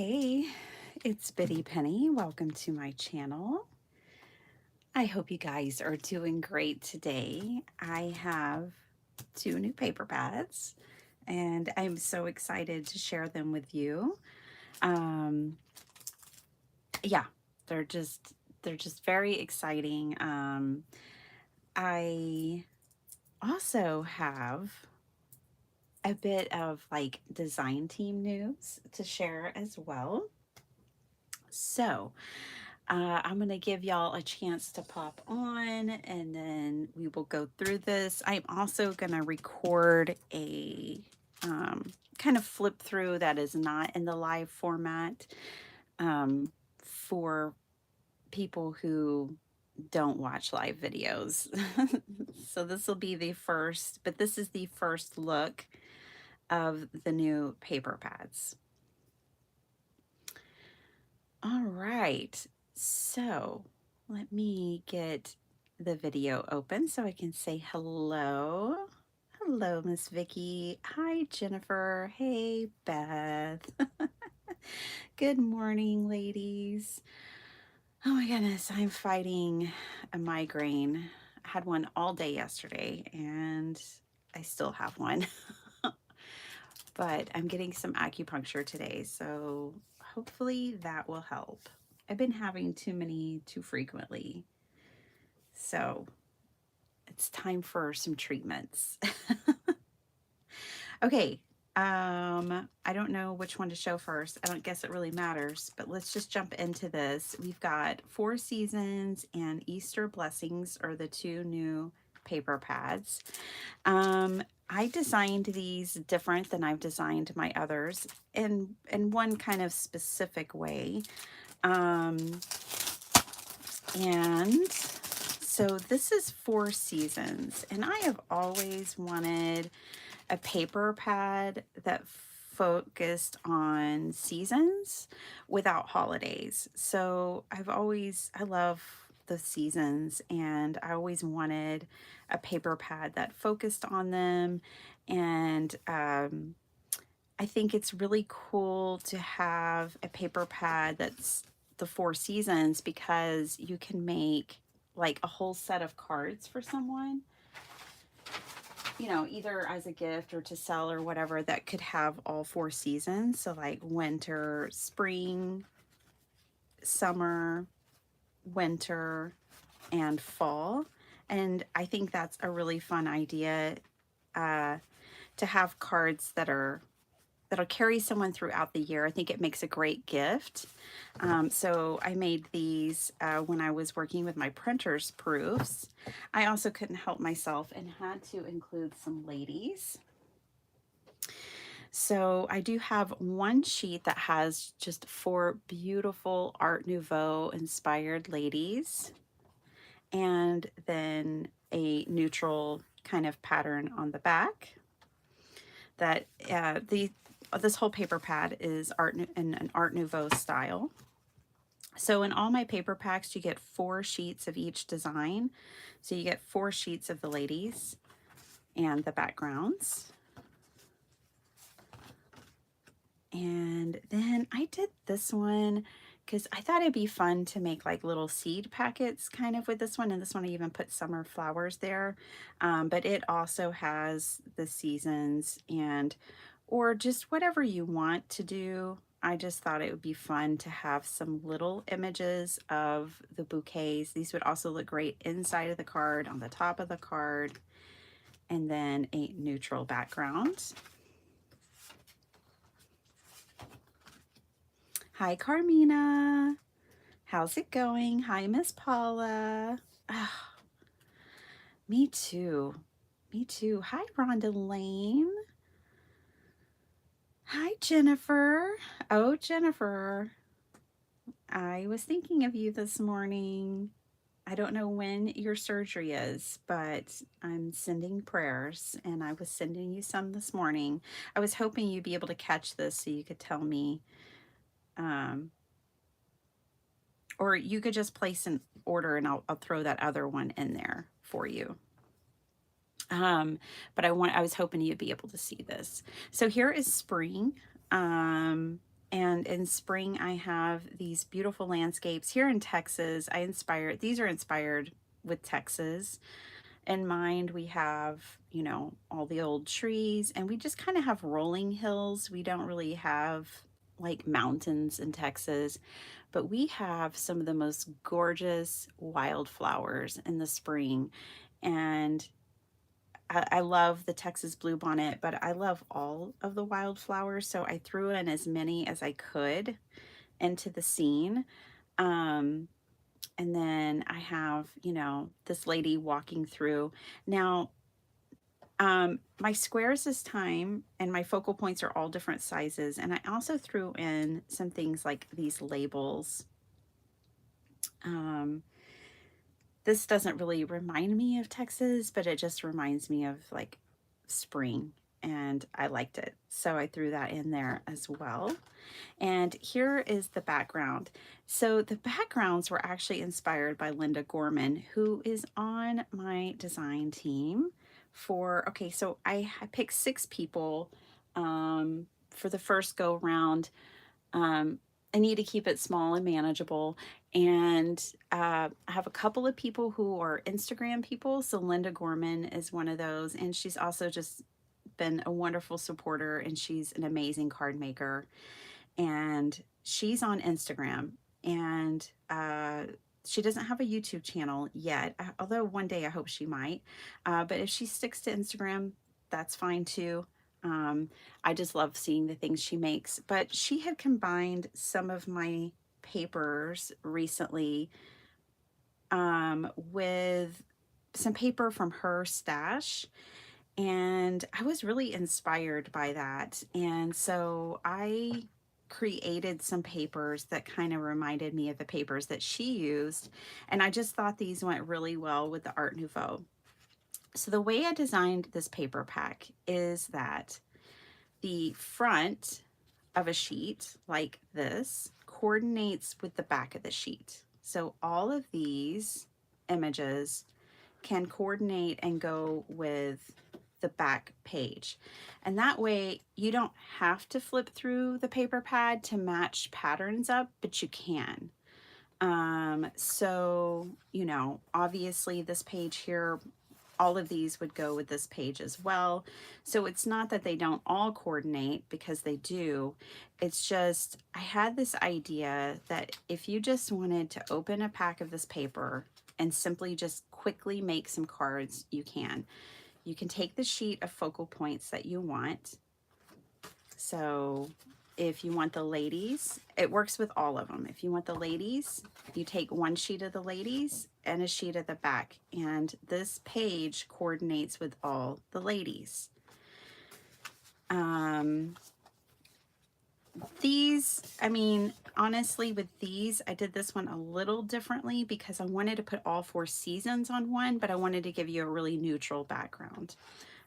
Hey, it's Biddy Penny. Welcome to my channel. I hope you guys are doing great today. I have two new paper pads and I'm so excited to share them with you. Um, yeah, they're just they're just very exciting. I also have a bit of like design team news to share as well. So, I'm going to give y'all a chance to pop on and then we will go through this. I'm also going to record a kind of flip through that is not in the live format for people who don't watch live videos. So this will be the first, but this is the first look of the new paper pads. All right, so let me get the video open so I can say hello. Hello, Miss Vicky. Hi, Jennifer. Hey, Beth. Good morning, ladies. Oh my goodness, I'm fighting a migraine. I had one all day yesterday and I still have one, but I'm getting some acupuncture today, so hopefully that will help. I've been having too many too frequently. So it's time for some treatments. Okay. I don't know which one to show first. I don't guess it really matters, but let's just jump into this. We've got Four Seasons and Easter Blessings are the two new paper pads. I designed these different than I've designed my others in one kind of specific way. And so this is Four Seasons, and I have always wanted a paper pad that focused on seasons without holidays. So I love the seasons, and I always wanted a paper pad that focused on them. And I think it's really cool to have a paper pad that's the Four Seasons because you can make like a whole set of cards for someone, you know, either as a gift or to sell or whatever, that could have all four seasons. So like winter, spring, summer, winter, and fall. And I think that's a really fun idea, uh, to have cards that'll carry someone throughout the year. I think it makes a great gift. So I made these when I was working with my printer's proofs. I also couldn't help myself and had to include some ladies. So I do have one sheet that has just four beautiful Art Nouveau inspired ladies, and then a neutral kind of pattern on the back. That this whole paper pad is in an Art Nouveau style. So in all my paper packs, you get 4 sheets of each design. So you get 4 sheets of the ladies and the backgrounds. And then I did this one because I thought it'd be fun to make like little seed packets kind of with this one. And this one I even put summer flowers there. But it also has the seasons and or just whatever you want to do. I just thought it would be fun to have some little images of the bouquets. These would also look great inside of the card, on the top of the card, and then a neutral background. Hi, Carmina. How's it going? Hi, Miss Paula. Oh, me too. Me too. Hi, Rhonda Lane. Hi, Jennifer. Oh, Jennifer. I was thinking of you this morning. I don't know when your surgery is, but I'm sending prayers, and I was sending you some this morning. I was hoping you'd be able to catch this so you could tell me, or you could just place an order and I'll throw that other one in there for you. But I was hoping you'd be able to see this. So here is spring. And in spring, I have these beautiful landscapes here in Texas. These are inspired with Texas in mind. We have, you know, all the old trees, and we just kind of have rolling hills. We don't really have like mountains in Texas, but we have some of the most gorgeous wildflowers in the spring. And I love the Texas bluebonnet, but I love all of the wildflowers. So I threw in as many as I could into the scene. Um, and then I have, you know, this lady walking through. Now, my squares this time and my focal points are all different sizes. And I also threw in some things like these labels. Um, this doesn't really remind me of Texas, but it just reminds me of like spring, and I liked it. So I threw that in there as well. And here is the background. So the backgrounds were actually inspired by Linda Gorman, who is on my design team for, okay, so I picked 6 people for the first go round. I need to keep it small and manageable. And I have a couple of people who are Instagram people. So Linda Gorman is one of those. And she's also just been a wonderful supporter, and she's an amazing card maker. And she's on Instagram. And she doesn't have a YouTube channel yet, although one day I hope she might. But if she sticks to Instagram, that's fine too. Um, I just love seeing the things she makes. But she had combined some of my papers recently with some paper from her stash. And I was really inspired by that. And so I created some papers that kind of reminded me of the papers that she used. And I just thought these went really well with the Art Nouveau. So the way I designed this paper pack is that the front of a sheet like this coordinates with the back of the sheet. So all of these images can coordinate and go with the back page. And that way you don't have to flip through the paper pad to match patterns up, but you can. So, you know, obviously this page here, all of these would go with this page as well. So it's not that they don't all coordinate, because they do. It's just, I had this idea that if you just wanted to open a pack of this paper and simply just quickly make some cards, you can. You can take the sheet of focal points that you want. So if you want the ladies, it works with all of them. If you want the ladies, you take one sheet of the ladies and a sheet of the back, and this page coordinates with all the ladies. These, I mean, honestly, with these, I did this one a little differently because I wanted to put all 4 seasons on one, but I wanted to give you a really neutral background.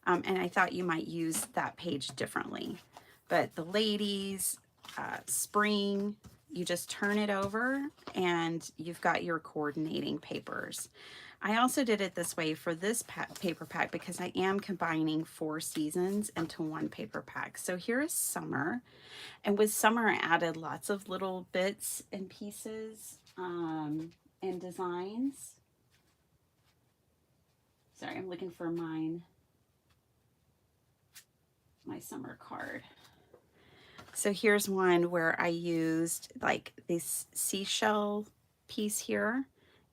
And I thought you might use that page differently. But the ladies, spring, you just turn it over and you've got your coordinating papers. I also did it this way for this paper pack because I am combining 4 seasons into one paper pack. So here is summer. And with summer, I added lots of little bits and pieces and designs. Sorry, I'm looking for my summer card. So here's one where I used like this seashell piece here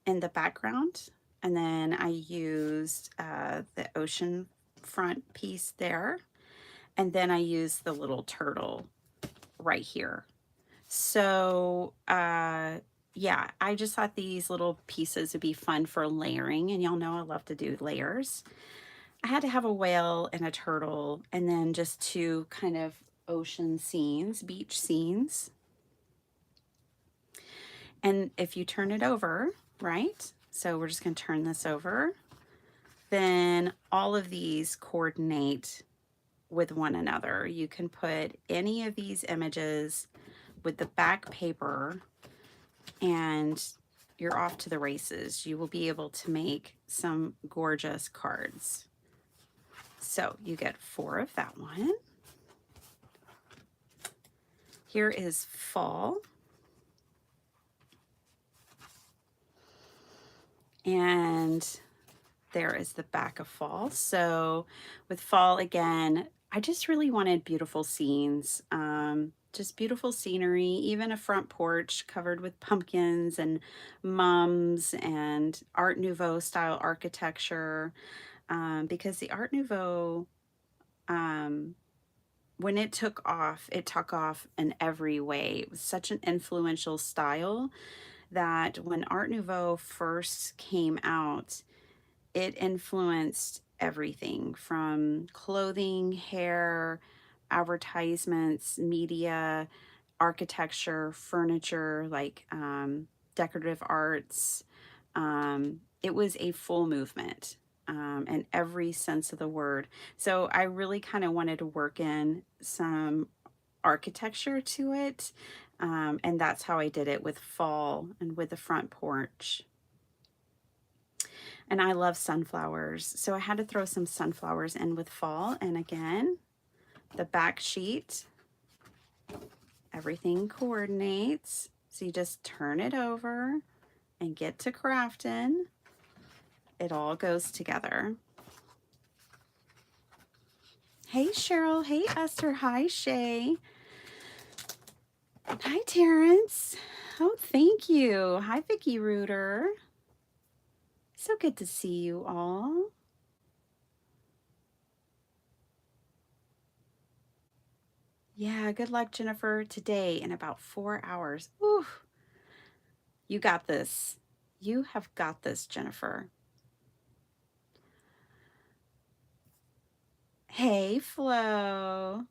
in the background. And then I used the ocean front piece there. And then I used the little turtle right here. So yeah, I just thought these little pieces would be fun for layering. And y'all know I love to do layers. I had to have a whale and a turtle, and then just 2 kind of ocean scenes, beach scenes. And if you turn it over, right? So we're just going to turn this over. Then all of these coordinate with one another. You can put any of these images with the back paper and you're off to the races. You will be able to make some gorgeous cards. So you get 4 of that one. Here is fall. And there is the back of fall. So with fall again, I just really wanted beautiful scenes, just beautiful scenery, even a front porch covered with pumpkins and mums and Art Nouveau style architecture. Because the Art Nouveau, um, when it took off in every way. It was such an influential style that when Art Nouveau first came out, it influenced everything from clothing, hair, advertisements, media, architecture, furniture, like decorative arts. It was a full movement in every sense of the word. So I really kind of wanted to work in some architecture to it. And that's how I did it with fall and with the front porch. And I love sunflowers, so I had to throw some sunflowers in with fall. And again, the back sheet, everything coordinates. So you just turn it over and get to crafting. It all goes together. Hey Cheryl, hey Esther, hi Shay. Hi Terrence. Oh, thank you. Hi Vicki Reuter. So good to see you all. Yeah, good luck, Jennifer, today in about 4 hours. Ooh, you got this. You have got this, Jennifer. Hey, Flo.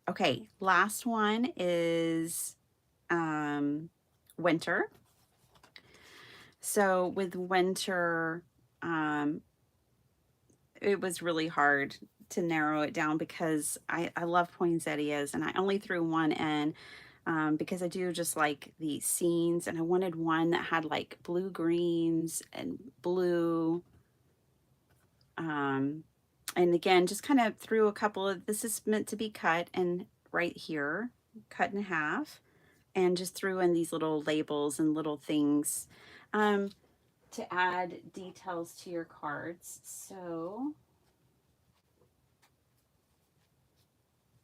Okay, last one is winter. So with winter, it was really hard to narrow it down because I love poinsettias and I only threw one in because I do just like the scenes and I wanted one that had like blue greens and blue. And again, just kind of threw a couple of, this is meant to be cut and right here, cut in half, and just threw in these little labels and little things to add details to your cards. So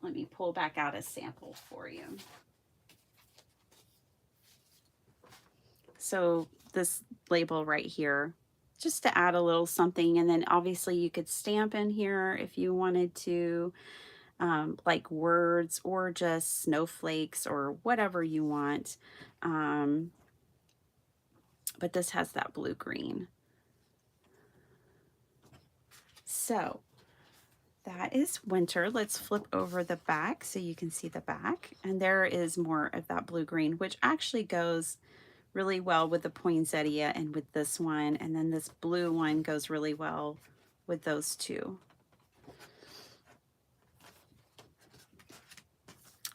let me pull back out a sample for you. So this label right here, just to add a little something, and then obviously you could stamp in here if you wanted to, like words or just snowflakes or whatever you want. But this has that blue-green. So that is winter. Let's flip over the back so you can see the back. And there is more of that blue-green, which actually goes really well with the poinsettia and with this one. And then this blue one goes really well with those two.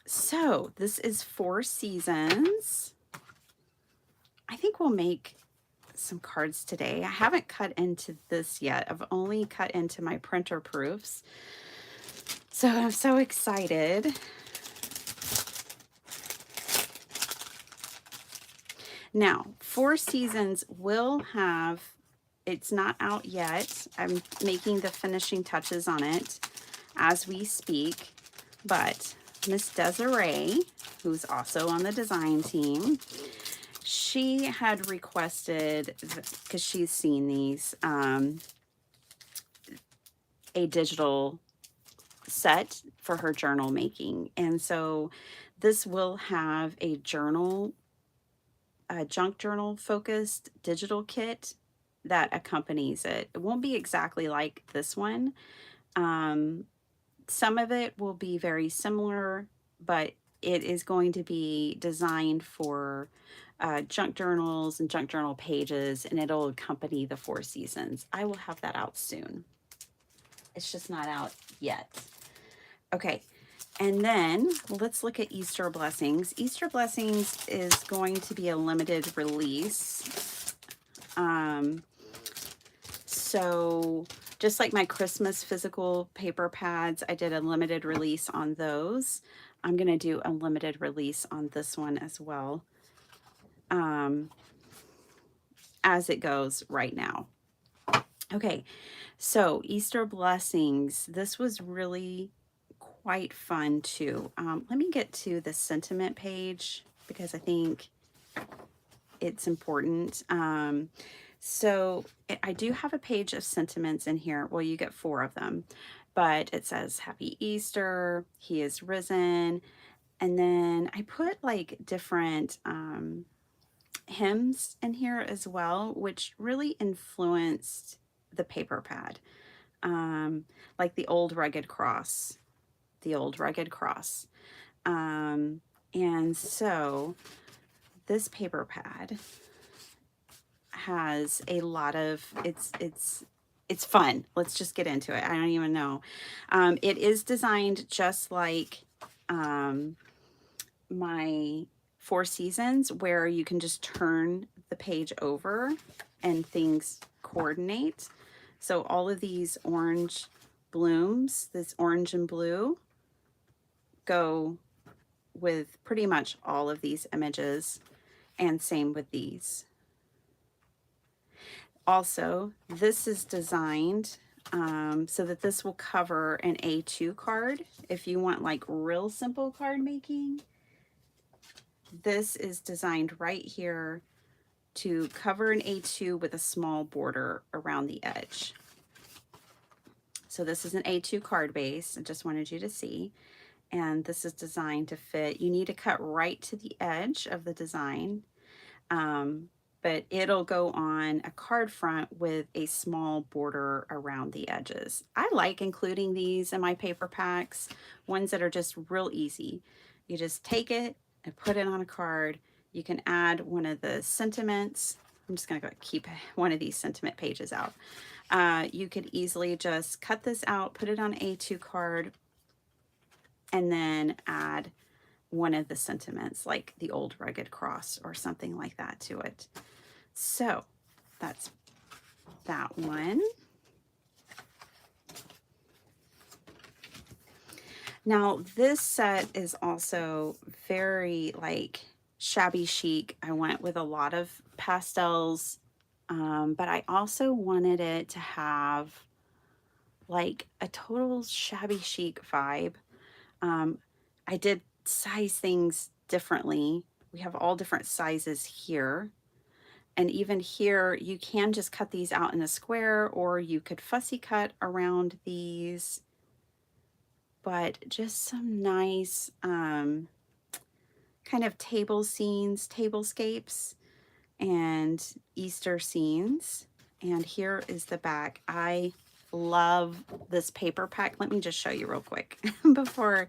So this is 4 seasons. I think we'll make some cards today. I haven't cut into this yet. I've only cut into my printer proofs. So I'm so excited. Now, 4 seasons will have, it's not out yet. I'm making the finishing touches on it as we speak, but Miss Desiree, who's also on the design team, she had requested, because she's seen these, a digital set for her journal making. And so this will have a journal, a junk journal focused digital kit that accompanies it. It won't be exactly like this one. Some of it will be very similar, but it is going to be designed for junk journals and junk journal pages, and it'll accompany the 4 seasons. I will have that out soon. It's just not out yet. Okay, and then let's look at Easter Blessings. Easter Blessings is going to be a limited release. So just like my Christmas physical paper pads, I did a limited release on those. I'm going to do a limited release on this one as well, as it goes right now. Okay, so Easter blessings. This was really quite fun too. Let me get to the sentiment page because I think it's important. So I do have a page of sentiments in here. Well, you get 4 of them, but it says Happy Easter, He is risen. And then I put like different hymns in here as well, which really influenced the paper pad. Like the old rugged cross, the old rugged cross. And so this paper pad has a lot of, it's fun. Let's just get into it. I don't even know. It is designed just like my 4 seasons, where you can just turn the page over and things coordinate. So all of these orange blooms, this orange and blue, go with pretty much all of these images, and same with these. Also, this is designed so that this will cover an A2 card. If you want like real simple card making, this is designed right here to cover an A2 with a small border around the edge. So this is an A2 card base. I just wanted you to see. And this is designed to fit. You need to cut right to the edge of the design. But it'll go on a card front with a small border around the edges. I like including these in my paper packs, ones that are just real easy. You just take it and put it on a card. You can add one of the sentiments. I'm just going to keep one of these sentiment pages out. You could easily just cut this out, put it on A2 card, and then add one of the sentiments, like the old rugged cross or something like that, to it. So that's that one. Now this set is also very like shabby chic. I went with a lot of pastels, but I also wanted it to have like a total shabby chic vibe. I did size things differently. We have all different sizes here. And even here, you can just cut these out in a square, or you could fussy cut around these. But just some nice kind of table scenes, tablescapes, and Easter scenes. And here is the back. I love this paper pack. Let me just show you real quick before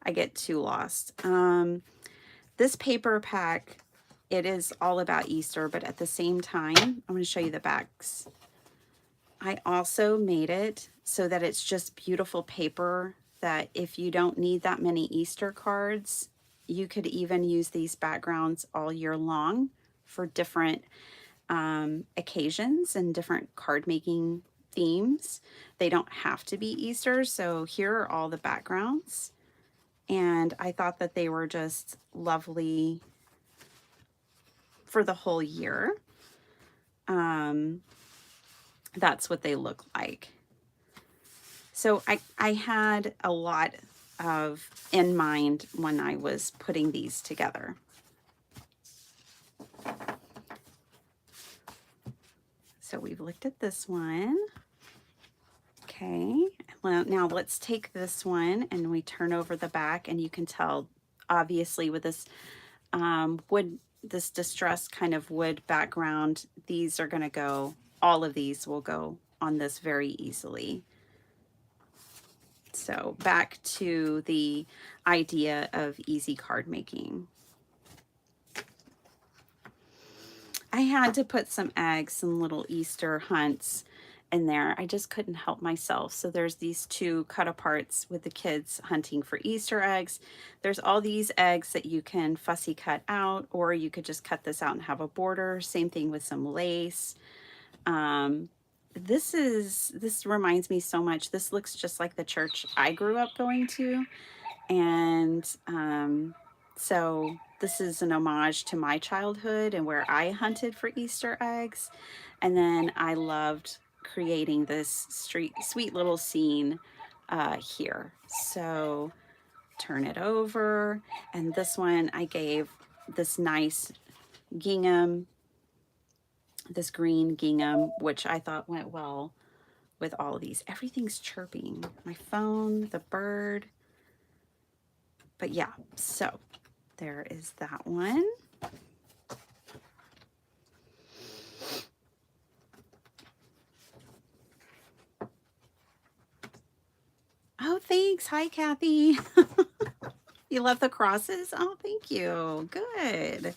I get too lost. This paper pack, it is all about Easter, but at the same time, I'm going to show you the backs. I also made it so that it's just beautiful paper, that if you don't need that many Easter cards, you could even use these backgrounds all year long for different occasions and different card making themes. They don't have to be Easter. So here are all the backgrounds. And I thought that they were just lovely for the whole year. That's what they look like. So I had a lot of in mind when I was putting these together. So we've looked at this one. Okay, well, now let's take this one and we turn over the back, and you can tell obviously with this wood, this distressed kind of wood background, these are going to go, all of these will go on this very easily. So back to the idea of easy card making. I had to put some eggs, some little Easter hunts in there. I just couldn't help myself. So there's these 2 cut aparts with the kids hunting for Easter eggs. There's all these eggs that you can fussy cut out, or you could just cut this out and have a border. Same thing with some lace. This reminds me so much. This looks just like the church I grew up going to. And so this is an homage to my childhood and where I hunted for Easter eggs. And then I loved creating this sweet little scene here. So turn it over. And this one I gave this nice gingham, this green gingham, which I thought went well with all of these. Everything's chirping. My phone, the bird. But yeah, so there is that one. Oh, thanks. Hi, Kathy. You love the crosses? Oh, thank you. Good.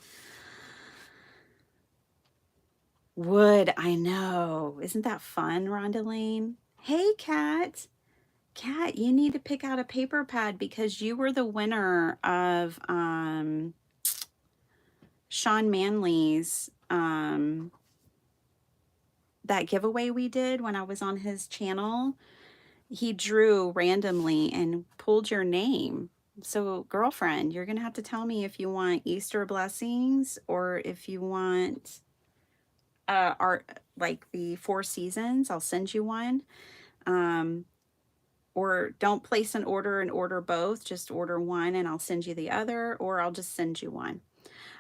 Wood, I know. Isn't that fun, Rhonda Lane? Hey, Kat. Kat, you need to pick out a paper pad because you were the winner of Sean Manley's that giveaway we did when I was on his channel. He drew randomly and pulled your name. So, girlfriend, you're going to have to tell me if you want Easter blessings or if you want art like the Four Seasons. I'll send you one. Or don't place an order and order both. Just order one and I'll send you the other, or I'll just send you one.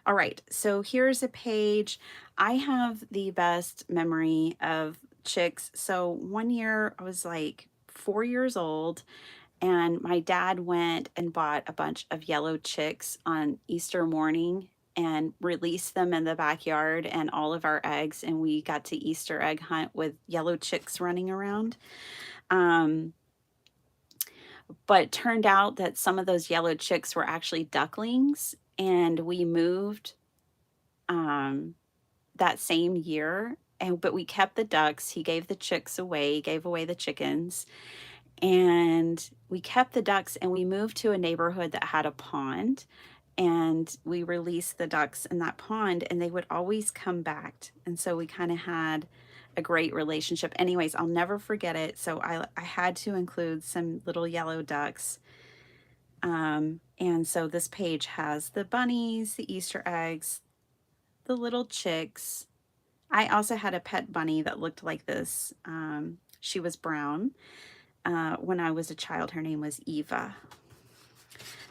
All right, so here's a page. I have the best memory of chicks. So one year I was like 4 years old, and my dad went and bought a bunch of yellow chicks on Easter morning and released them in the backyard and all of our eggs, and we got to Easter egg hunt with yellow chicks running around. But it turned out that some of those yellow chicks were actually ducklings, and we moved that same year. But we kept the ducks. He gave the chicks away, gave away the chickens, and we kept the ducks, and we moved to a neighborhood that had a pond, and we released the ducks in that pond, and they would always come back. And so we kind of had a great relationship. Anyways, I'll never forget it. So I had to include some little yellow ducks. And so this page has the bunnies, the Easter eggs, the little chicks. I also had a pet bunny that looked like this. She was brown. When I was a child, her name was Eva.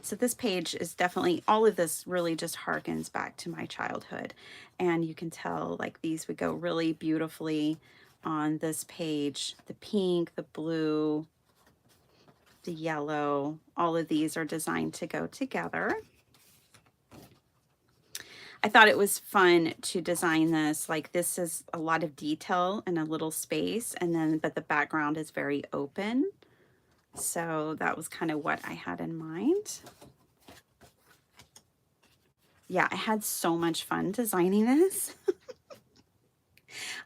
So this page is definitely, all of this really just harkens back to my childhood. And you can tell like these would go really beautifully on this page. The pink, the blue, the yellow, all of these are designed to go together. I thought it was fun to design this. Like this is a lot of detail in a little space, and then but the background is very open. So that was kind of what I had in mind. Yeah, I had so much fun designing this.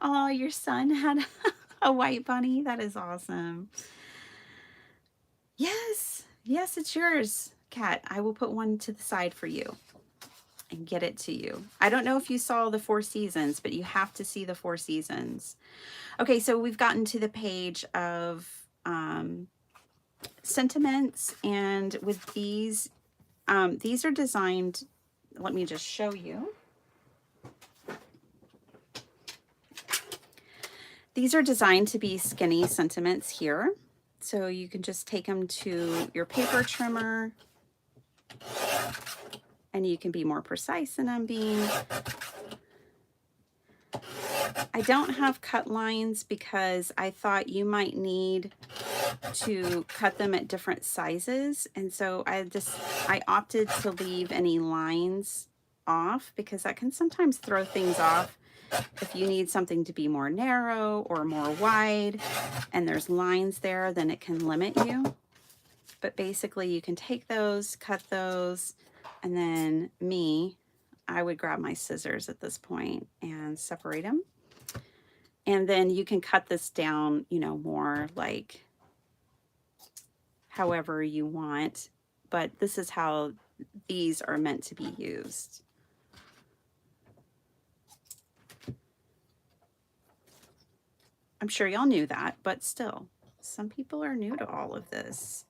Oh, your son had a white bunny. That is awesome. Yes, yes, it's yours, Kat. I will put one to the side for you and get it to you. I don't know if you saw the Four Seasons, but you have to see the Four Seasons. Okay, so we've gotten to the page of sentiments, and with these are designed, let me just show you. These are designed to be skinny sentiments here. So you can just take them to your paper trimmer and you can be more precise than I'm being. I don't have cut lines because I thought you might need to cut them at different sizes. And so I opted to leave any lines off because that can sometimes throw things off. If you need something to be more narrow or more wide and there's lines there, then it can limit you. But basically you can take those, cut those, and then I would grab my scissors at this point and separate them. And then you can cut this down, you know, more like however you want. But this is how these are meant to be used. I'm sure y'all knew that, but still, some people are new to all of this.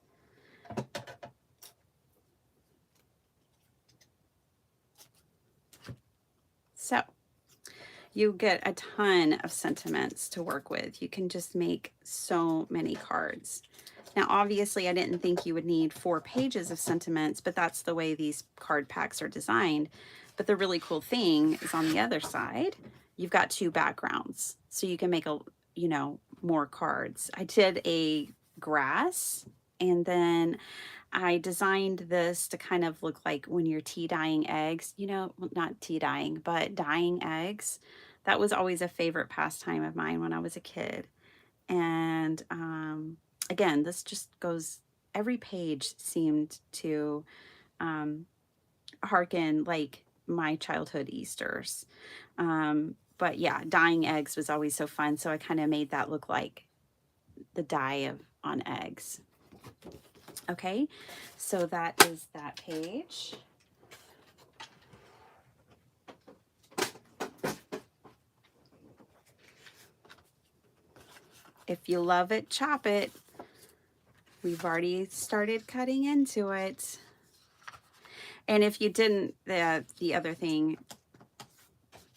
So you get a ton of sentiments to work with. You can just make so many cards. Now, obviously, I didn't think you would need 4 pages of sentiments, but that's the way these card packs are designed. But the really cool thing is on the other side, you've got 2 backgrounds. So you can make more cards. I did a grass, and then I designed this to kind of look like when you're tea dyeing eggs, well, not tea dyeing, but dyeing eggs. That was always a favorite pastime of mine when I was a kid. And again, this just goes, every page seemed to harken like my childhood Easters. But yeah, dyeing eggs was always so fun. So I kind of made that look like the dye on eggs. Okay, so that is that page. If you love it, chop it. We've already started cutting into it. And if you didn't, the other thing,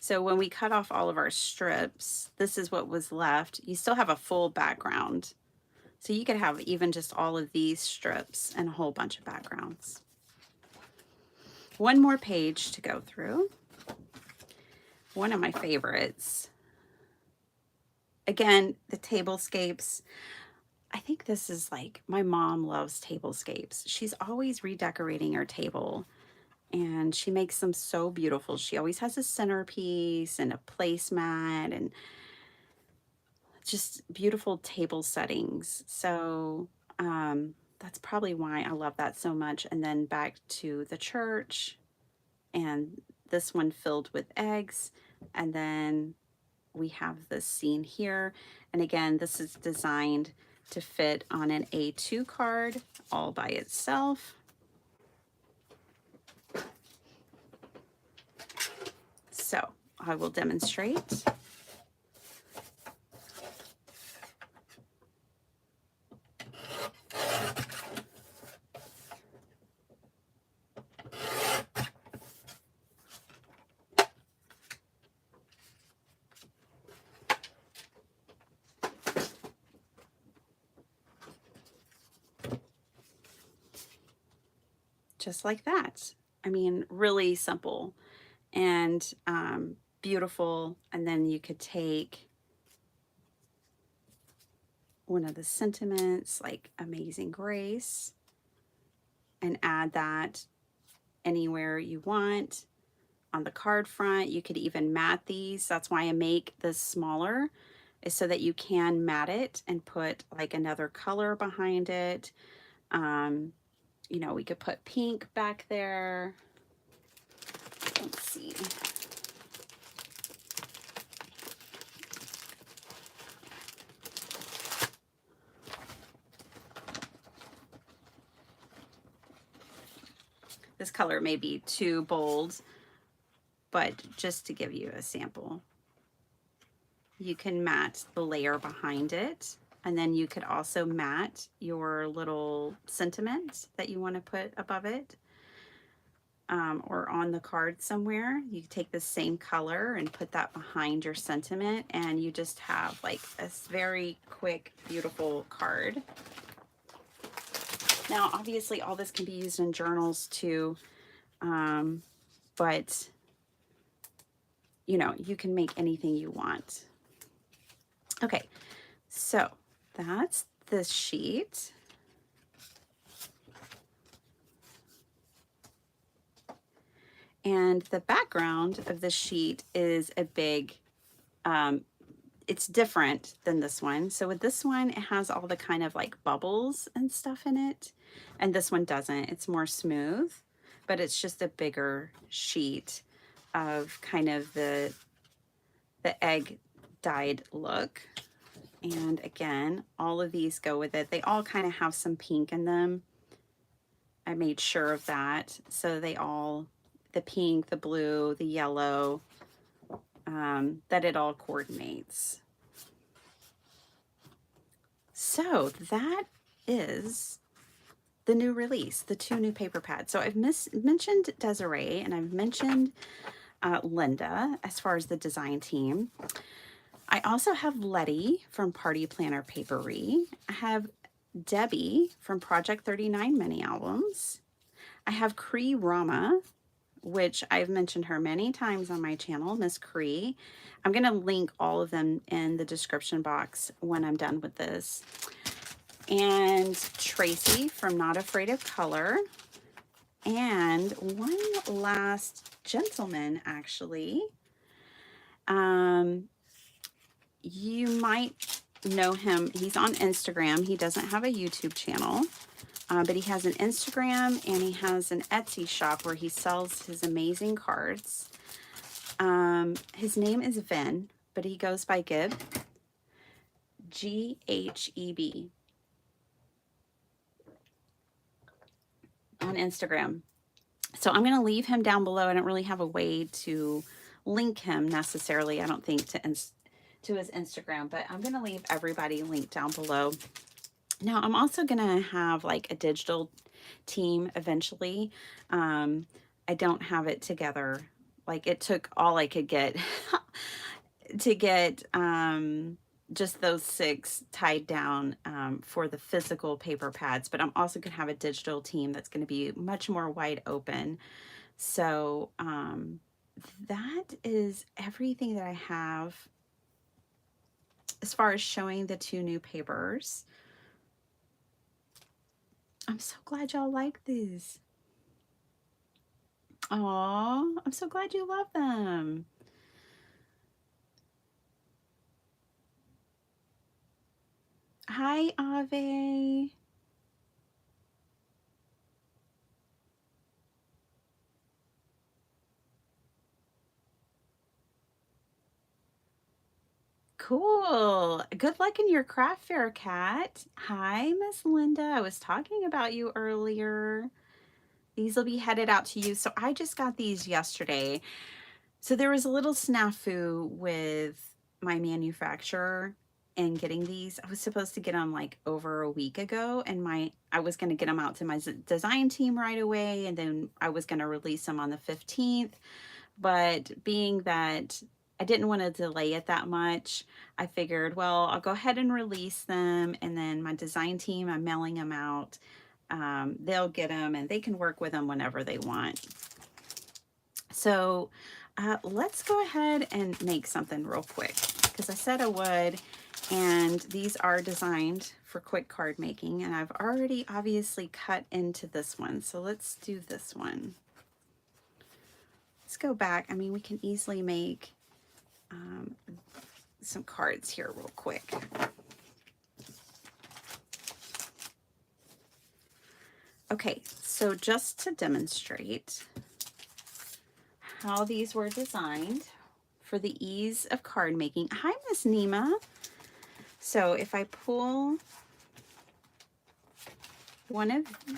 so when we cut off all of our strips, this is what was left. You still have a full background. So you could have even just all of these strips and a whole bunch of backgrounds. One more page to go through. One of my favorites. Again, the tablescapes. I think this is like, my mom loves tablescapes. She's always redecorating her table, and she makes them so beautiful. She always has a centerpiece and a placemat and just beautiful table settings. So that's probably why I love that so much. And then back to the church, and this one filled with eggs. And then we have this scene here. And again, this is designed to fit on an A2 card all by itself. So I will demonstrate. Just like that. I mean, really simple and beautiful. And then you could take one of the sentiments like Amazing Grace and add that anywhere you want. On the card front, you could even mat these. That's why I make this smaller, is so that you can mat it and put like another color behind it. We could put pink back there. Let's see. This color may be too bold, but just to give you a sample, you can mat the layer behind it. And then you could also mat your little sentiment that you want to put above it, or on the card somewhere. You take the same color and put that behind your sentiment, and you just have like a very quick, beautiful card. Now, obviously, all this can be used in journals too, but you can make anything you want. Okay, so that's this sheet. And the background of this sheet is a big, it's different than this one. So with this one, it has all the kind of like bubbles and stuff in it. And this one doesn't. It's more smooth, but it's just a bigger sheet of kind of the egg dyed look. And again, all of these go with it. They all kind of have some pink in them. I made sure of that. So they all, the pink, the blue, the yellow, that it all coordinates. So that is the new release, the 2 new paper pads. So I've mentioned Desiree, and I've mentioned Linda as far as the design team. I also have Letty from Party Planner Papery. I have Debbie from Project 39 Mini Albums. I have Cree Rama, which I've mentioned her many times on my channel, Miss Cree. I'm going to link all of them in the description box when I'm done with this. And Tracy from Not Afraid of Color. And one last gentleman, actually. You might know him. He's on Instagram. He doesn't have a YouTube channel, but he has an Instagram and he has an Etsy shop where he sells his amazing cards. His name is Vin, but he goes by Gib, Gheb, on Instagram. So I'm going to leave him down below. I don't really have a way to link him necessarily, I don't think, to his Instagram, but I'm going to leave everybody linked down below. Now, I'm also going to have like a digital team eventually. I don't have it together. Like, it took all I could get to get just those 6 tied down for the physical paper pads, but I'm also going to have a digital team that's going to be much more wide open. So that is everything that I have as far as showing the 2 new papers. I'm so glad y'all like these. Aw, I'm so glad you love them. Hi, Ave. Cool. Good luck in your craft fair, Kat. Hi, Miss Linda. I was talking about you earlier. These will be headed out to you. So I just got these yesterday. So there was a little snafu with my manufacturer and getting these. I was supposed to get them like over a week ago, and I was going to get them out to my design team right away, and then I was going to release them on the 15th. But being that I didn't want to delay it that much, I figured, well, I'll go ahead and release them, and then my design team, I'm mailing them out. They'll get them and they can work with them whenever they want. So let's go ahead and make something real quick, because I said I would, and these are designed for quick card making, and I've already obviously cut into this one. So let's do this one. Let's go back. I mean, we can easily make some cards here real quick. Okay, so just to demonstrate how these were designed for the ease of card making. Hi, Miss Nima. So if I pull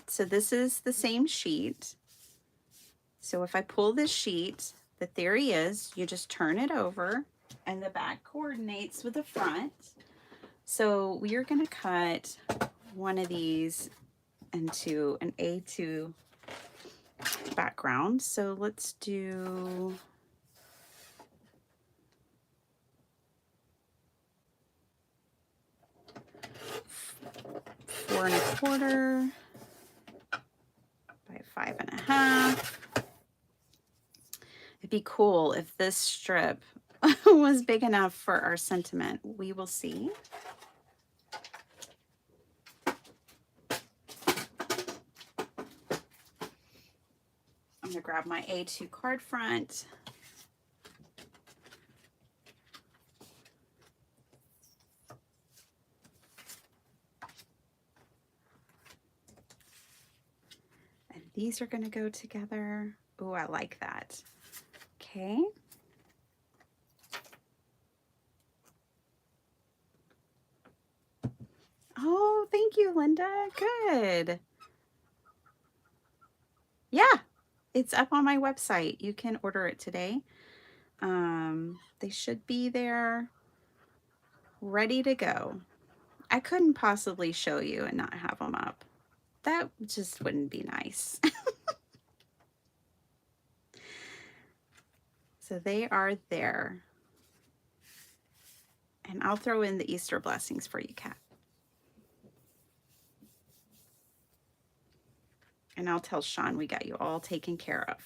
so this is the same sheet. So if I pull this sheet, the theory is you just turn it over and the back coordinates with the front. So we are going to cut one of these into an A2 background. So let's do four and a quarter by 5.5. It'd be cool if this strip was big enough for our sentiment. We will see. I'm gonna grab my A2 card front. And these are gonna go together. Oh, I like that. Okay. Oh, thank you, Linda. Good. Yeah, it's up on my website. You can order it today. They should be there ready to go. I couldn't possibly show you and not have them up. That just wouldn't be nice. So they are there. And I'll throw in the Easter blessings for you, Kat. And I'll tell Sean we got you all taken care of.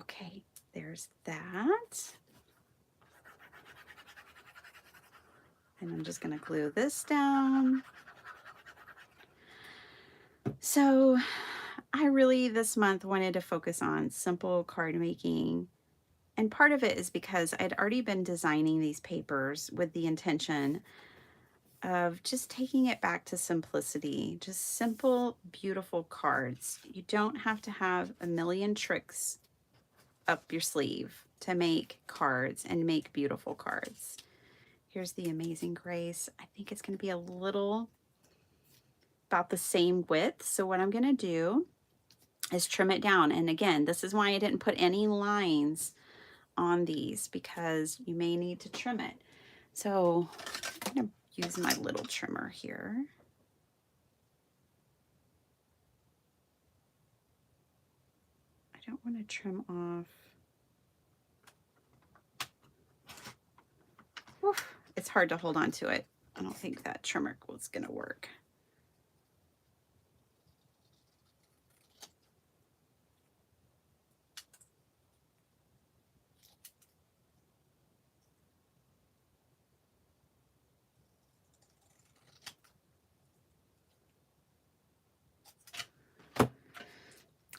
Okay, there's that. And I'm just going to glue this down. So I really this month wanted to focus on simple card making. And part of it is because I'd already been designing these papers with the intention of just taking it back to simplicity, just simple, beautiful cards. You don't have to have a million tricks up your sleeve to make cards and make beautiful cards. Here's the Amazing Grace. I think it's going to be a little about the same width. So what I'm going to do is trim it down. And again, this is why I didn't put any lines on these, because you may need to trim it. So I'm going to use my little trimmer here. I don't want to trim off. Oof, it's hard to hold on to it. I don't think that trimmer was going to work.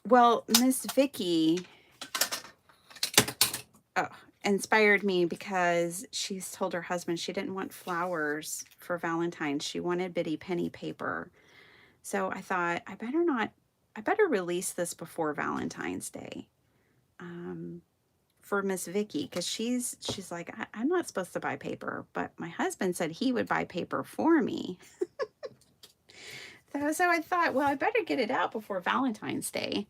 Well, Miss Vicky inspired me because she's told her husband she didn't want flowers for Valentine's. She wanted bitty penny paper. So I thought I better release this before Valentine's Day for Miss Vicky, because she's like, I'm not supposed to buy paper, but my husband said he would buy paper for me. So I thought, well, I better get it out before Valentine's Day.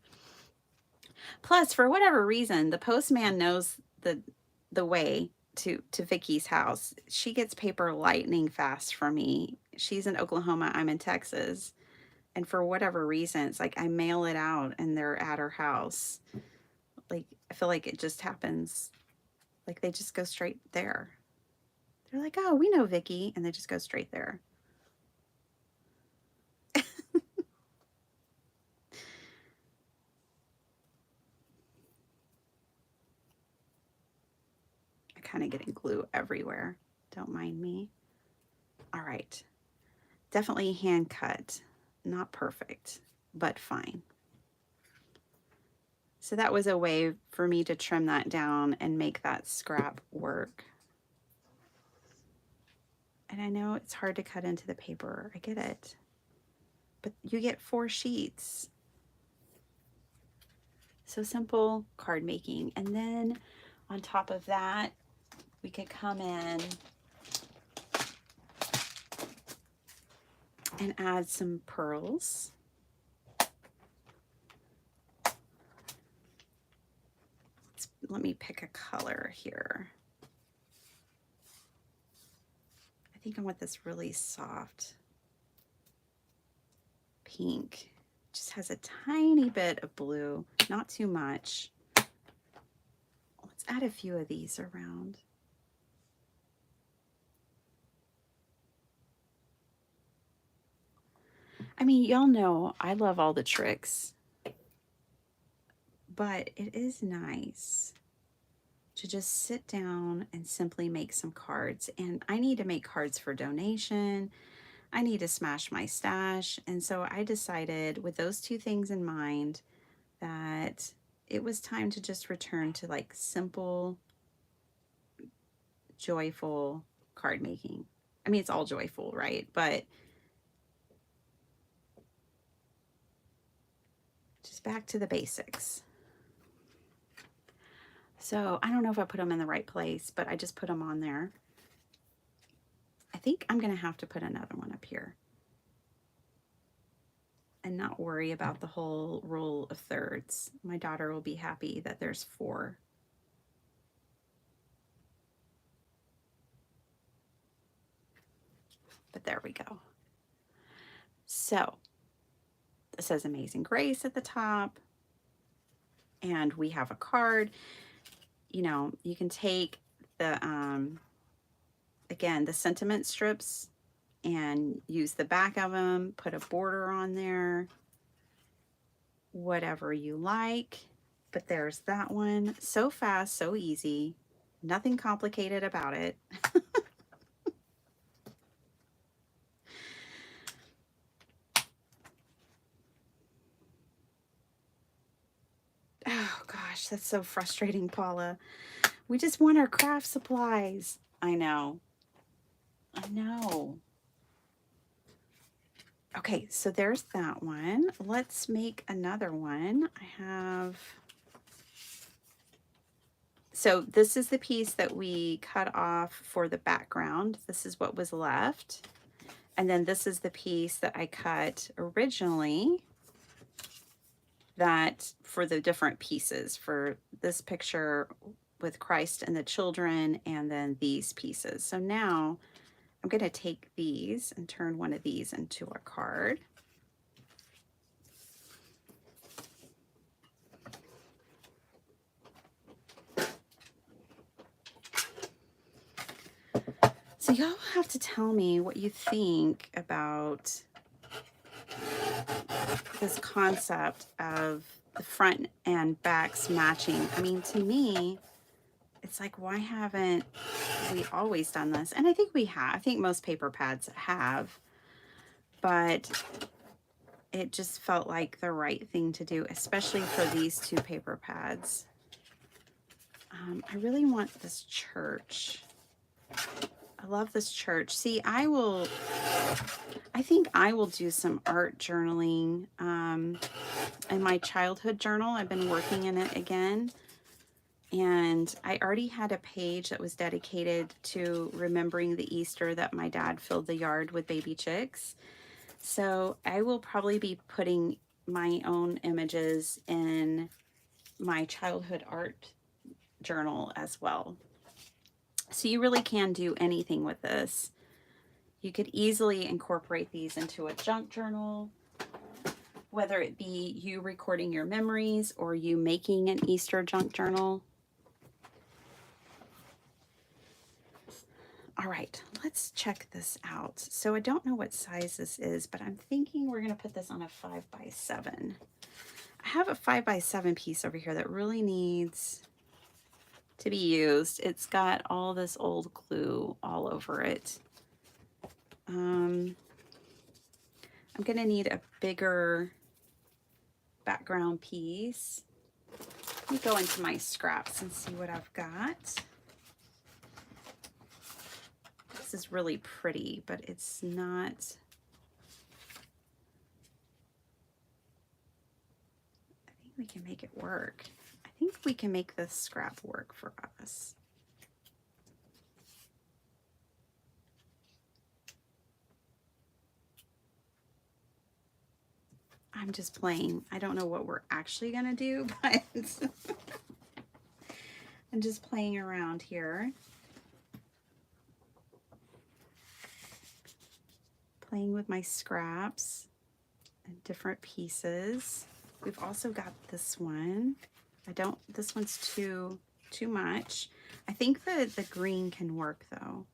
Plus, for whatever reason, the postman knows the way to Vicky's house. She gets paper lightning fast for me. She's in Oklahoma, I'm in Texas. And for whatever reason, it's like I mail it out and they're at her house. Like, I feel like it just happens. Like, they just go straight there. They're like, oh, we know Vicky. And they just go straight there. I kind of getting glue everywhere. Don't mind me. All right. Definitely hand cut. Not perfect, but fine. So that was a way for me to trim that down and make that scrap work. And I know it's hard to cut into the paper. I get it. But you get 4 sheets. So simple card making. And then on top of that, we could come in and add some pearls. Let me pick a color here. I think I want this really soft pink. Just has a tiny bit of blue, not too much. Let's add a few of these around. I mean, y'all know I love all the tricks, but it is nice to just sit down and simply make some cards. And I need to make cards for donation. I need to smash my stash. And so I decided, with those 2 things in mind, that it was time to just return to like simple, joyful card making. I mean, it's all joyful, right? But just back to the basics. So I don't know if I put them in the right place, but I just put them on there. I think I'm going to have to put another one up here and not worry about the whole rule of thirds. My daughter will be happy that there's 4. But there we go. So this says Amazing Grace at the top. and we have a card. You know, you can take the, again, the sentiment strips and use the back of them, put a border on there, whatever you like. But there's that one. So fast, so easy. Nothing complicated about it. Oh gosh, that's so frustrating, Paula. We just want our craft supplies. I know. I know. Okay, so there's that one. Let's make another one. I have... So this is the piece that we cut off for the background. This is what was left. And then this is the piece that I cut originally that for the different pieces for this picture with Christ and the children, and then these pieces. So now I'm going to take these and turn one of these into a card. So y'all have to tell me what you think about this concept of the front and backs matching. I mean, to me, it's like, why haven't we always done this? And I think we have. I think most paper pads have, but it just felt like the right thing to do, especially for these two paper pads. I really want this church. I love this church. See, I think I will do some art journaling in my childhood journal. I've been working in it again. And I already had a page that was dedicated to remembering the Easter that my dad filled the yard with baby chicks. So I will probably be putting my own images in my childhood art journal as well. So you really can do anything with this. You could easily incorporate these into a junk journal, whether it be you recording your memories or you making an Easter junk journal. All right, let's check this out. So I don't know what size this is, but I'm thinking we're going to put this on a 5x7. I have a 5x7 piece over here that really needs to be used. It's got all this old glue all over it. I'm going to need a bigger background piece. Let me go into my scraps and see what I've got. This is really pretty, but it's not... I think we can make it work. I think we can make this scrap work for us. I'm just playing. I don't know what we're actually gonna do, but I'm just playing around here. Playing with my scraps and different pieces. We've also got this one. This one's too much. I think the green can work though.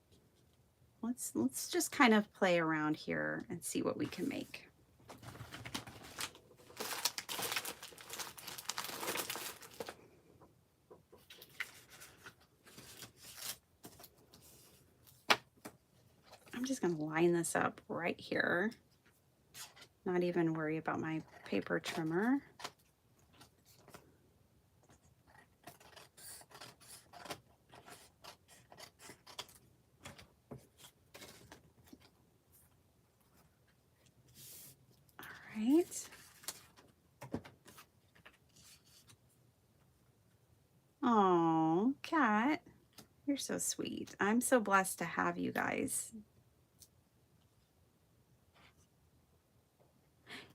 Let's just kind of play around here and see what we can make. I'm just going to line this up right here. Not even worry about my paper trimmer. All right. Oh, Kat, you're so sweet. I'm so blessed to have you guys.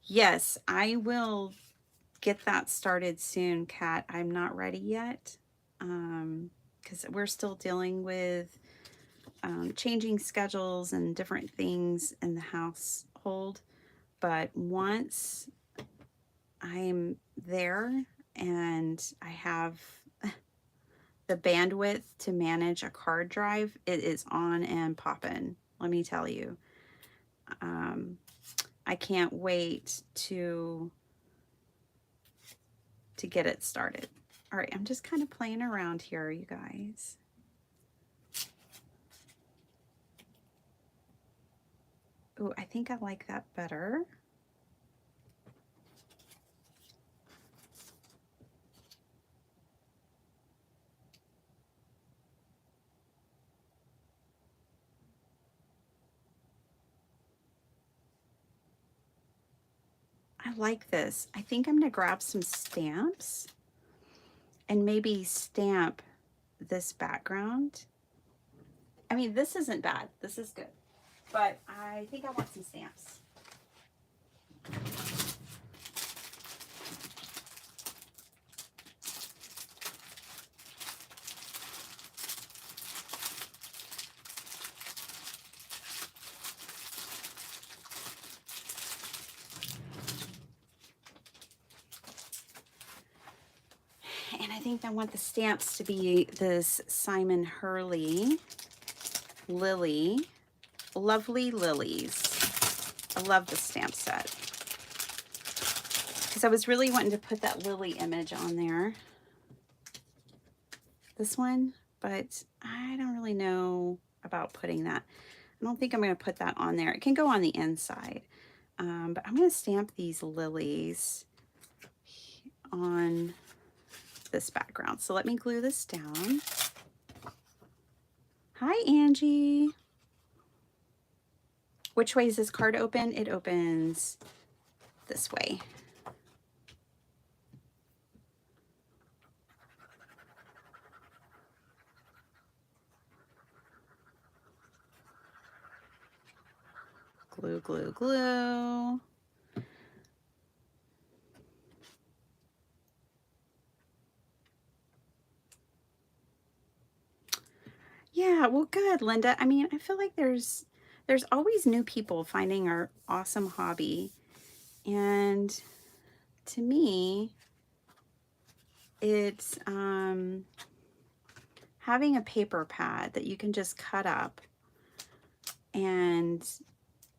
Yes, I will get that started soon, Kat. I'm not ready yet because we're still dealing with changing schedules and different things in the household. But once I'm there, and I have the bandwidth to manage a card drive, it is on and popping, let me tell you. I can't wait to get it started. All right, I'm just kind of playing around here, you guys. Oh, I think I like that better. I like this. I think I'm gonna grab some stamps and maybe stamp this background. I mean, this isn't bad. This is good. But I think I want some stamps. And I think I want the stamps to be this Simon Hurley lily. Lovely Lilies. I love the stamp set. Because I was really wanting to put that lily image on there. This one, but I don't really know about putting that. I don't think I'm going to put that on there. It can go on the inside. But I'm going to stamp these lilies on this background. So let me glue this down. Hi, Angie. Which way is this card open? It opens this way. Glue, glue, glue. Yeah, well, good, Linda. I mean, I feel like there's always new people finding our awesome hobby. And to me, it's having a paper pad that you can just cut up and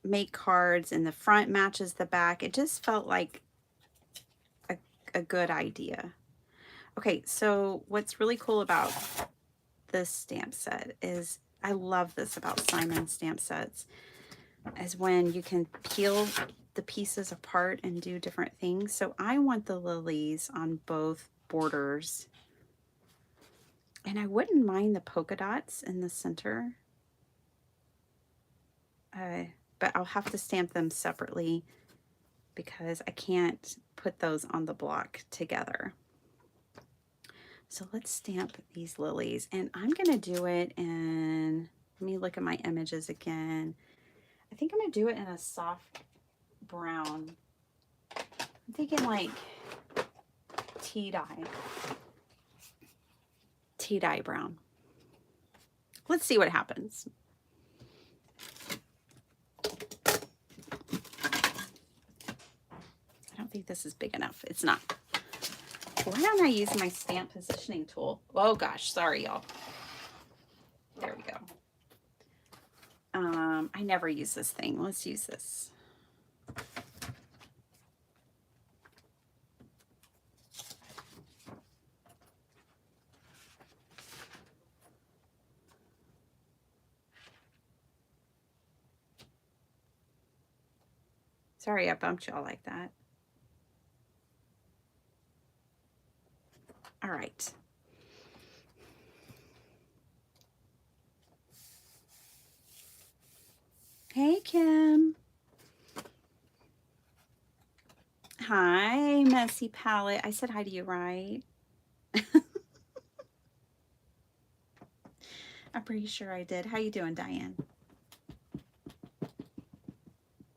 make cards, and the front matches the back. It just felt like a good idea. Okay, so what's really cool about this stamp set is, I love this about Simon stamp sets, is when you can peel the pieces apart and do different things. So I want the lilies on both borders, and I wouldn't mind the polka dots in the center, but I'll have to stamp them separately because I can't put those on the block together. So let's stamp these lilies, and I'm gonna do it in, let me look at my images again. I think I'm gonna do it in a soft brown. I'm thinking like tea dye brown. Let's see what happens. I don't think this is big enough. It's not. Why don't I use my stamp positioning tool? Oh gosh, sorry y'all. There we go. I never use this thing. Let's use this. Sorry I bumped y'all like that. All right. Hey, Kim. Hi, Messy Palette. I said hi to you, right? I'm pretty sure I did. How you doing, Diane?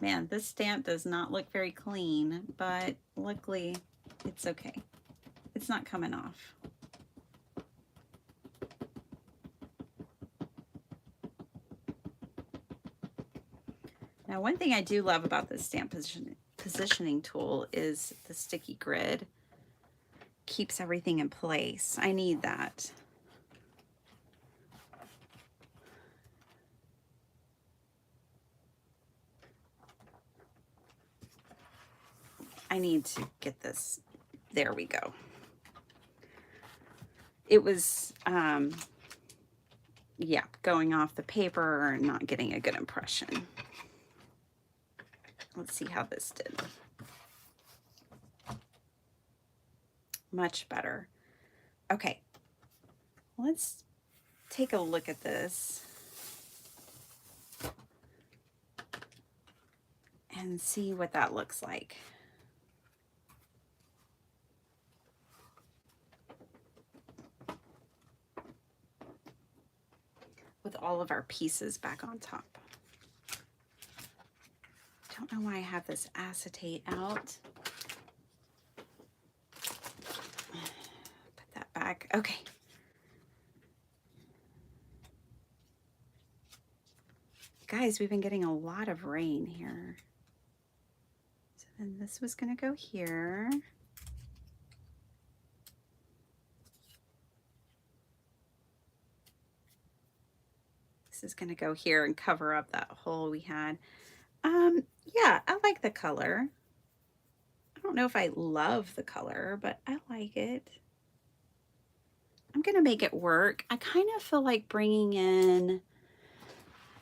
Man, this stamp does not look very clean, but luckily it's okay. It's not coming off. Now, one thing I do love about this stamp positioning tool is the sticky grid. keeps everything in place. I need that. I need to get this. There we go. It was, yeah, going off the paper and not getting a good impression. Let's see how this did. Much better. Okay, let's take a look at this and see what that looks like. With all of our pieces back on top. Don't know why I have this acetate out. Put that back. Okay. Guys, we've been getting a lot of rain here. So then this was going to go here. This is going to go here and cover up that hole we had. Yeah, I like the color. I don't know if I love the color, but I like it. I'm going to make it work. I kind of feel like bringing in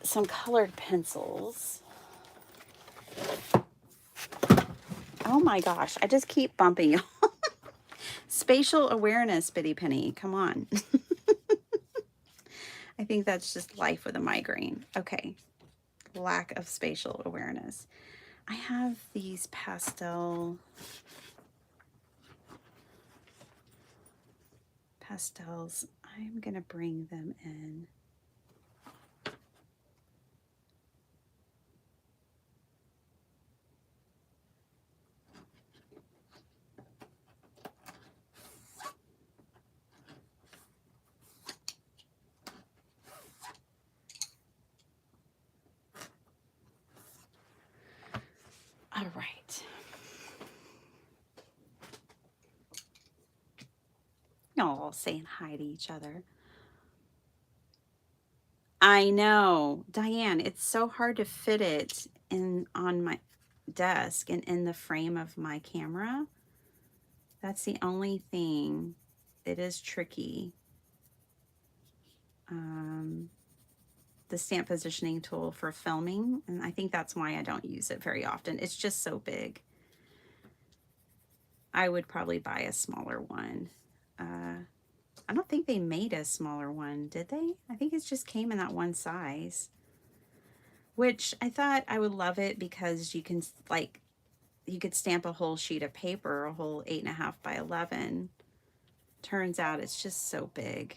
some colored pencils. Oh my gosh, I just keep bumping y'all. Spatial awareness, Bitty Penny, come on. I think that's just life with a migraine. Okay, lack of spatial awareness. I have these pastels. I'm gonna bring them in. All right. Y'all saying hi to each other. I know, Diane, it's so hard to fit it in on my desk and in the frame of my camera. That's the only thing that is tricky. The stamp positioning tool for filming, and I think that's why I don't use it very often. It's just so big. I would probably buy a smaller one. I don't think they made a smaller one, did they? I think it just came in that one size, which I thought I would love it because you can, like, you could stamp a whole sheet of paper, a whole 8.5 by 11. Turns out it's just so big.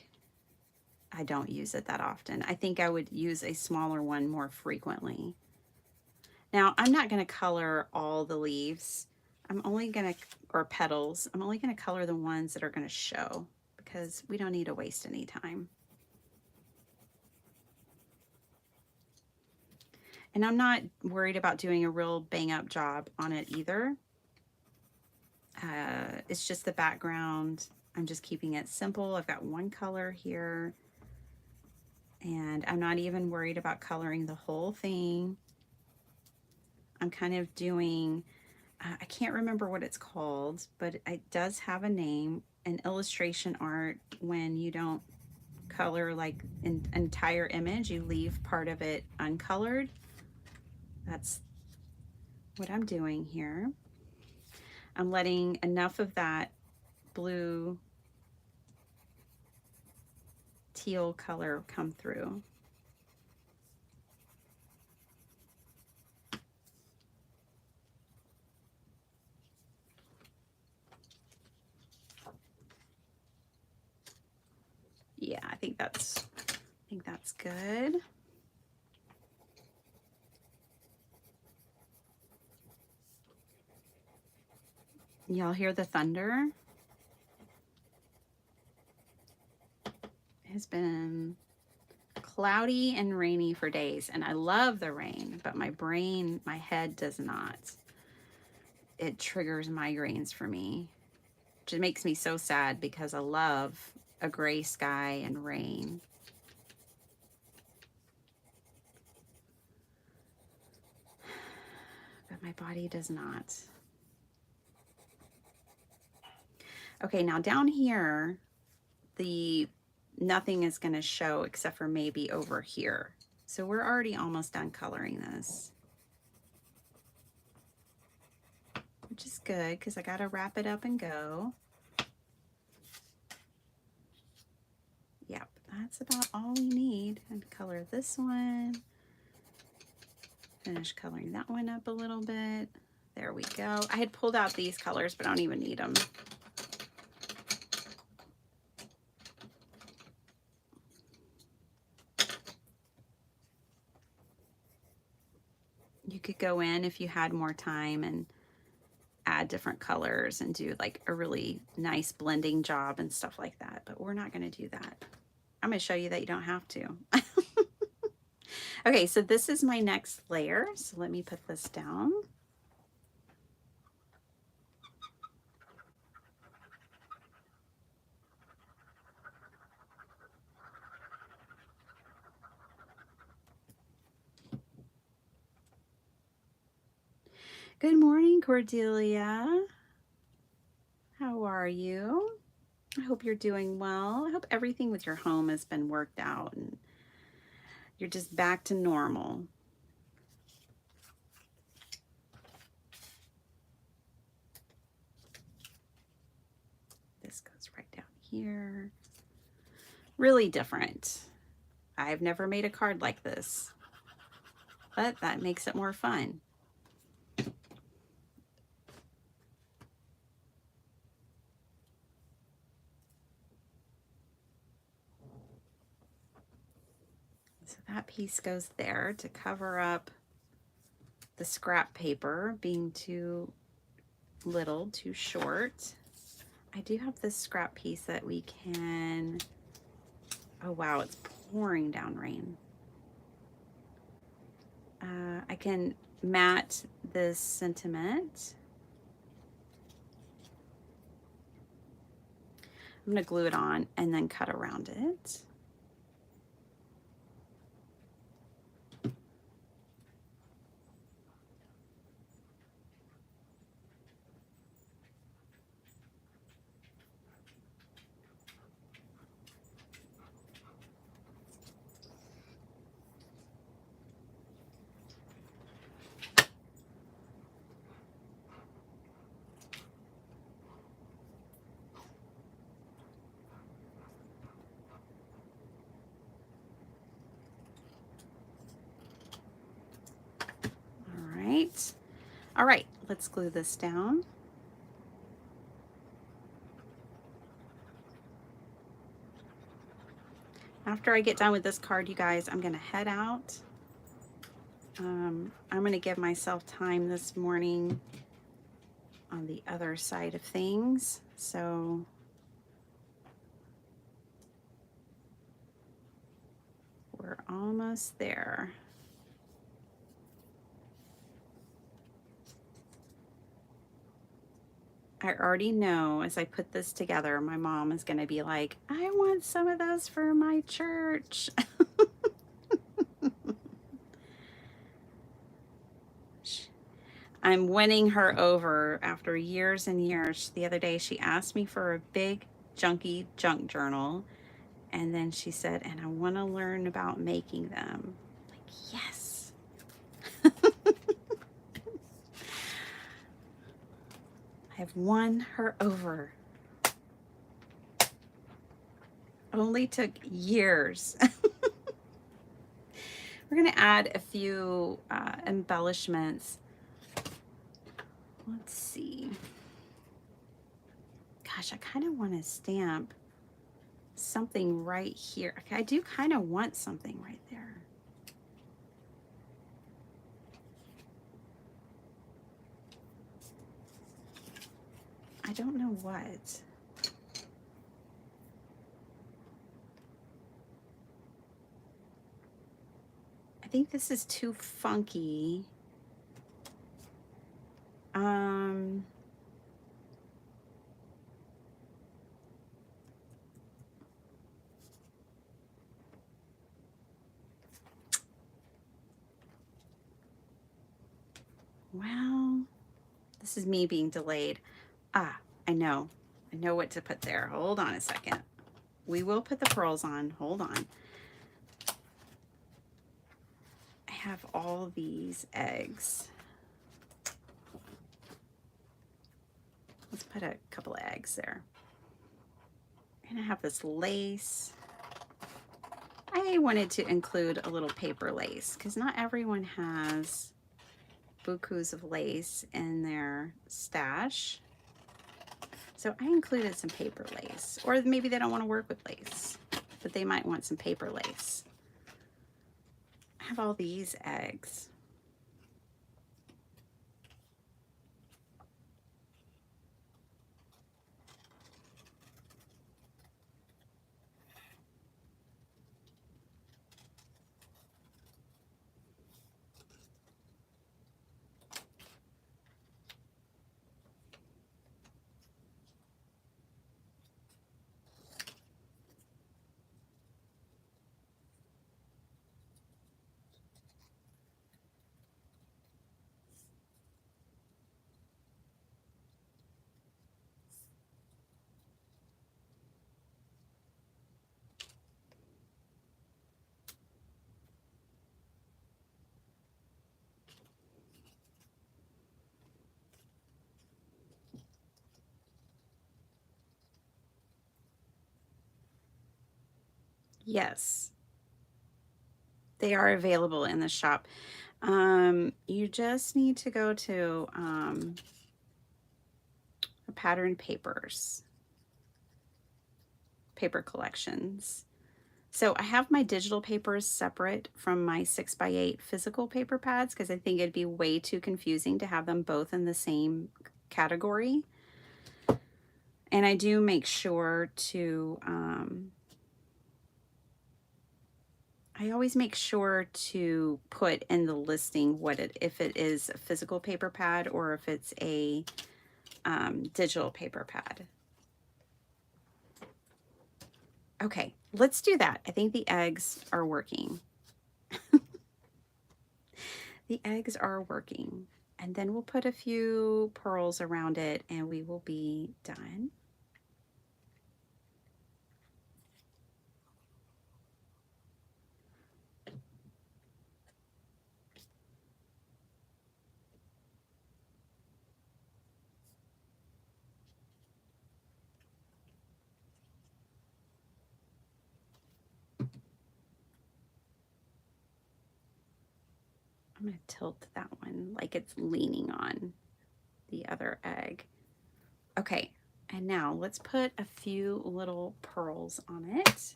I don't use it that often. I think I would use a smaller one more frequently. Now, I'm not going to color all the leaves. I'm only going to, or petals, I'm only going to color the ones that are going to show because we don't need to waste any time. And I'm not worried about doing a real bang up job on it either. It's just the background. I'm just keeping it simple. I've got one color here. And I'm not even worried about coloring the whole thing. I'm kind of doing, I can't remember what it's called, but it does have a name, an illustration art when you don't color like an entire image, you leave part of it uncolored. That's what I'm doing here. I'm letting enough of that blue teal color come through. Yeah, I think that's good. Y'all hear the thunder? It has been cloudy and rainy for days, and I love the rain, but my brain, my head does not. It triggers migraines for me. which makes me so sad because I love a gray sky and rain. But my body does not. Okay, now down here, nothing is going to show except for maybe over here. So we're already almost done coloring this, which is good because I got to wrap it up and go. Yep, that's about all we need. And color this one. Finish coloring that one up a little bit. There we go. I had pulled out these colors, but I don't even need them. You could go in if you had more time and add different colors and do like a really nice blending job and stuff like that, but we're not going to do that. I'm going to show you that you don't have to. Okay, so this is my next layer. So let me put this down. Good morning, Cordelia. How are you? I hope you're doing well. I hope everything with your home has been worked out and you're just back to normal. This goes right down here. Really different. I've never made a card like this, but that makes it more fun. So that piece goes there to cover up the scrap paper being too little, too short. I do have this scrap piece that we can, oh wow, it's pouring down rain. I can mat this sentiment. I'm going to glue it on and then cut around it. All right, let's glue this down. After I get done with this card, you guys, I'm gonna head out. I'm gonna give myself time this morning on the other side of things. So we're almost there. I already know as I put this together, my mom is going to be like, I want some of those for my church. I'm winning her over after years and years. The other day she asked me for a big junky junk journal. And then she said, and I want to learn about making them. Like, yes. I have won her over. Only took years. We're going to add a few embellishments. Let's see. Gosh, I kind of want to stamp something right here. Okay, I do kind of want something right there. I don't know what. I think this is too funky. Well, this is me being delayed. Ah, I know what to put there. Hold on a second. We will put the pearls on. Hold on. I have all these eggs. Let's put a couple of eggs there. And I have this lace. I wanted to include a little paper lace because not everyone has bukus of lace in their stash. So I included some paper lace, or maybe they don't want to work with lace, but they might want some paper lace. I have all these eggs. Yes, they are available in the shop. You just need to go to Pattern Papers, paper collections. So I have my digital papers separate from my 6x8 physical paper pads because I think it'd be way too confusing to have them both in the same category. And I do make sure to, I always make sure to put in the listing if it is a physical paper pad or if it's a digital paper pad. Okay, let's do that. I think the eggs are working. The eggs are working. And then we'll put a few pearls around it and we will be done. I'm going to tilt that one like it's leaning on the other egg. Okay, and now let's put a few little pearls on it.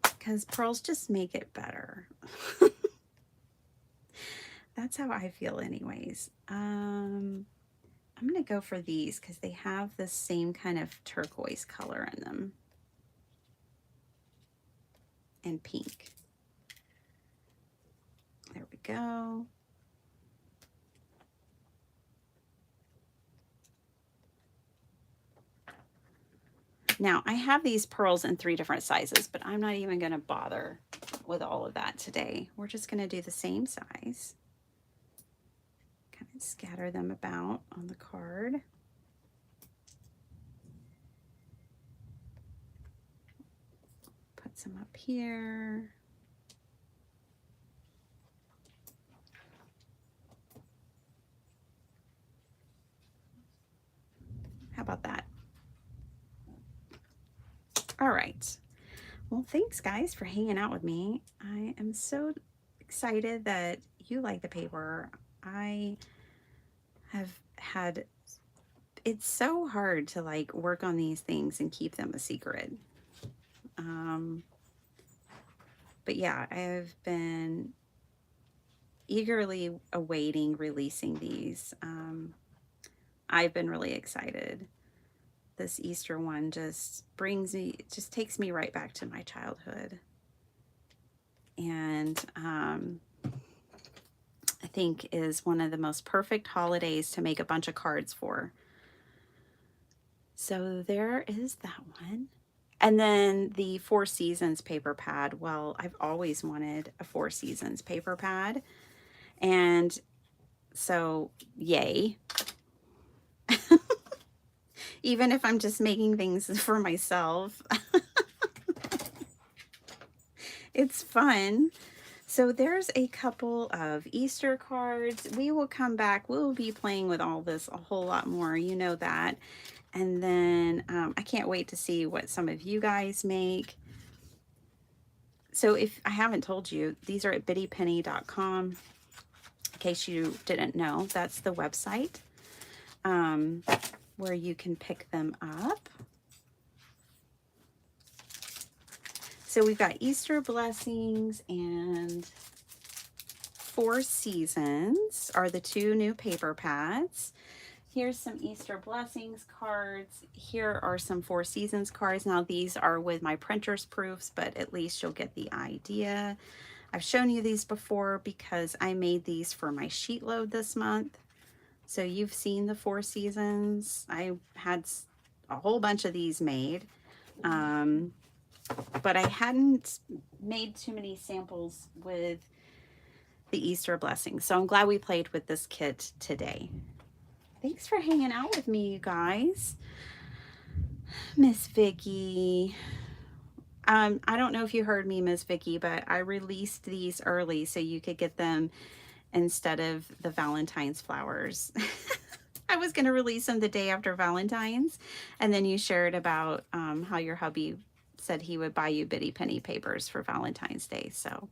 Because pearls just make it better. That's how I feel anyways. I'm going to go for these because they have the same kind of turquoise color in them. And pink. There we go. Now, I have these pearls in 3 different sizes, but I'm not even going to bother with all of that today. We're just going to do the same size. Kind of scatter them about on the card. Put some up here. How about that? All right. Well, thanks guys for hanging out with me. I am so excited that you like the paper. I have had, it's so hard to like work on these things and keep them a secret. But yeah, I've been eagerly awaiting releasing these. I've been really excited. This Easter one just takes me right back to my childhood. And I think is one of the most perfect holidays to make a bunch of cards for. So there is that one. And then the Four Seasons paper pad. Well, I've always wanted a Four Seasons paper pad. And so, yay. Even if I'm just making things for myself, it's fun. So there's a couple of Easter cards. We will come back. We'll be playing with all this a whole lot more. You know that. And then I can't wait to see what some of you guys make. So if I haven't told you, these are at bittypenny.com. In case you didn't know, that's the website where you can pick them up. So we've got Easter Blessings and Four Seasons are the two new paper pads. Here's some Easter Blessings cards. Here are some Four Seasons cards. Now these are with my printer's proofs, but at least you'll get the idea. I've shown you these before because I made these for my sheet load this month. So you've seen the Four Seasons. I had a whole bunch of these made. But I hadn't made too many samples with the Easter Blessings. So I'm glad we played with this kit today. Thanks for hanging out with me, you guys. Miss Vicky. I don't know if you heard me, Miss Vicky, but I released these early so you could get them instead of the Valentine's flowers. I was going to release them the day after Valentine's, and then you shared about how your hubby said he would buy you Bitty Penny papers for Valentine's Day. So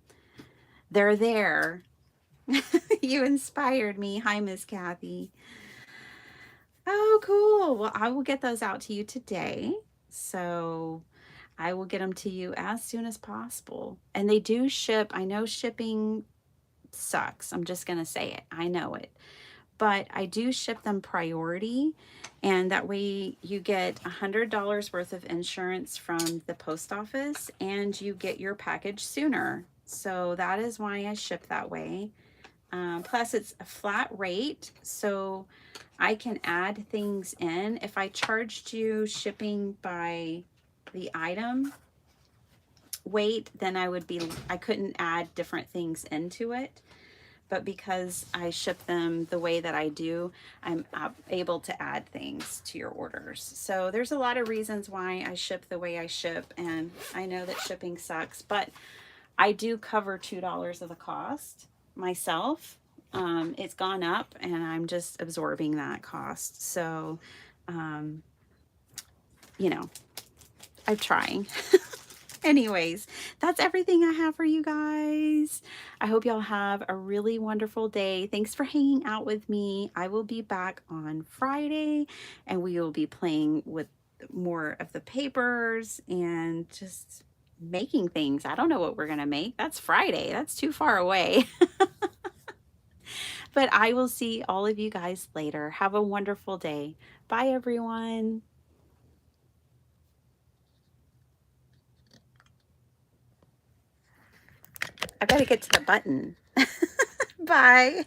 they're there. You inspired me. Hi, Miss Kathy. Oh, cool. Well, I will get those out to you today. So I will get them to you as soon as possible. And they do ship. I know shipping sucks. I'm just going to say it. I know it. But I do ship them priority, and that way you get $100 worth of insurance from the post office, and you get your package sooner. So that is why I ship that way. Plus it's a flat rate, so I can add things in. If I charged you shipping by the item weight, then I couldn't add different things into it. But because I ship them the way that I do, I'm able to add things to your orders. So there's a lot of reasons why I ship the way I ship, and I know that shipping sucks, but I do cover $2 of the cost myself. It's gone up, and I'm just absorbing that cost. So, you know, I'm trying. Anyways, that's everything I have for you guys. I hope y'all have a really wonderful day. Thanks for hanging out with me. I will be back on Friday, and we will be playing with more of the papers and just making things. I don't know what we're going to make. That's Friday. That's too far away. But I will see all of you guys later. Have a wonderful day. Bye, everyone. I gotta get to the button. Bye.